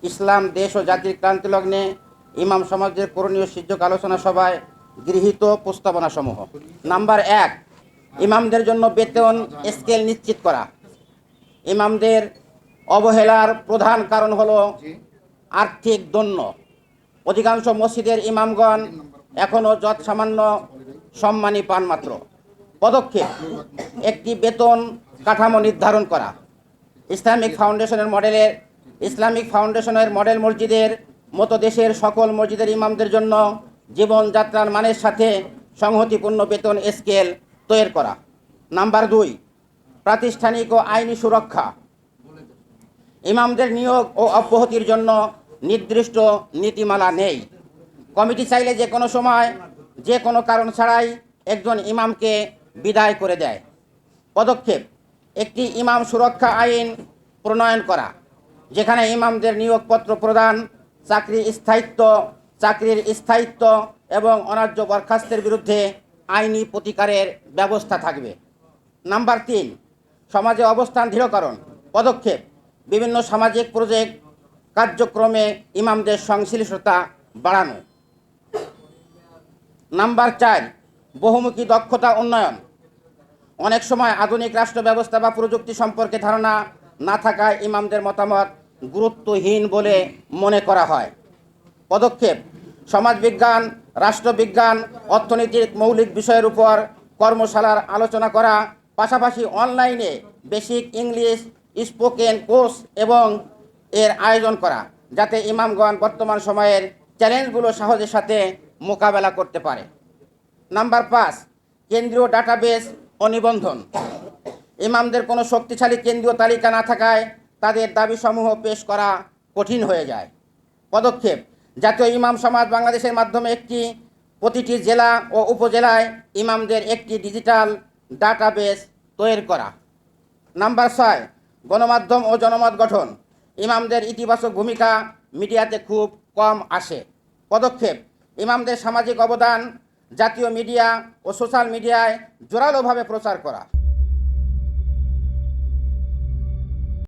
ইসলাম দেশ ও জাতির ক্রান্তি লগ্নে ইমাম সমাজের করণীয় শীর্ষক আলোচনা সভায় গৃহীত প্রস্তাবনাসমূহ। নাম্বার 1, ইমামদের জন্য বেতন স্কেল নিশ্চিত করা। ইমামদের অবহেলার প্রধান কারণ হলো আর্থিক দৈন্য। অধিকাংশ মসজিদের ইমামগণ এখনও যৎসামান্য সম্মানী পান মাত্র। পদক্ষেপ: একটি বেতন কাঠামো নির্ধারণ করা। ইসলামিক ফাউন্ডেশনের মডেল মসজিদের মতো দেশের সকল মসজিদের ইমামদের জন্য জীবনযাত্রার মানের সাথে সংহতিপূর্ণ বেতন স্কেল তৈরি করা। নাম্বার 2, প্রাতিষ্ঠানিক ও আইনি সুরক্ষা। ইমামদের নিয়োগ ও অব্যাহতির জন্য নির্দিষ্ট নীতিমালা নেই। কমিটি চাইলে যে কোনো সময় যে কোনো কারণ ছাড়াই একজন ইমামকে বিদায় করে দেয়। পদক্ষেপ: একটি ইমাম সুরক্ষা আইন প্রণয়ন করা, যেখানে ইমামদের নিয়োগপত্র প্রদান, চাকরির স্থায়িত্ব এবং অন্যায্য বরখাস্তের বিরুদ্ধে আইনি প্রতিকারের ব্যবস্থা থাকবে। নাম্বার 3, সমাজে অবস্থান দৃঢ়করণ। পদক্ষেপ: বিভিন্ন সামাজিক প্রজেক্ট কার্যক্রমে ইমামদের সংশ্লিষ্টতা বাড়ানো। নাম্বার 4, বহুমুখী দক্ষতা উন্নয়ন। অনেক সময় আধুনিক রাষ্ট্র ব্যবস্থা বা প্রযুক্তি সম্পর্কে ধারণা না থাকায় ইমামদের মতামত গুরুত্বহীন বলে মনে করা হয়। পদক্ষেপ: সমাজবিজ্ঞান, রাষ্ট্রবিজ্ঞান, অর্থনীতির মৌলিক বিষয়ের উপর কর্মশালার আলোচনা করা, পাশাপাশি অনলাইনে বেসিক ইংলিশ স্পোকেন কোর্স এবং এর আয়োজন করা, যাতে ইমামগণ বর্তমান সময়ের চ্যালেঞ্জগুলো সাহসের সাথে মোকাবেলা করতে পারে। নাম্বার 5, কেন্দ্রীয় ডাটাবেস ও নিবন্ধন। ইমামদের কোনো শক্তিশালী কেন্দ্রীয় তালিকা না থাকায় তাদের দাবিসমূহ পেশ করা কঠিন হয়ে যায়। পদক্ষেপ: জাতীয় ইমাম সমাজ বাংলাদেশের মাধ্যমে প্রতিটি জেলা ও উপজেলায় ইমামদের একটি ডিজিটাল ডাটাবেস তৈরি করা। নাম্বার 6, গণমাধ্যম ও জনমত গঠন। ইমামদের ইতিবাচক ভূমিকা মিডিয়াতে খুব কম আসে। পদক্ষেপ: ইমামদের সামাজিক অবদান জাতীয় মিডিয়া ও সোশ্যাল মিডিয়ায় জোরালোভাবে প্রচার করা।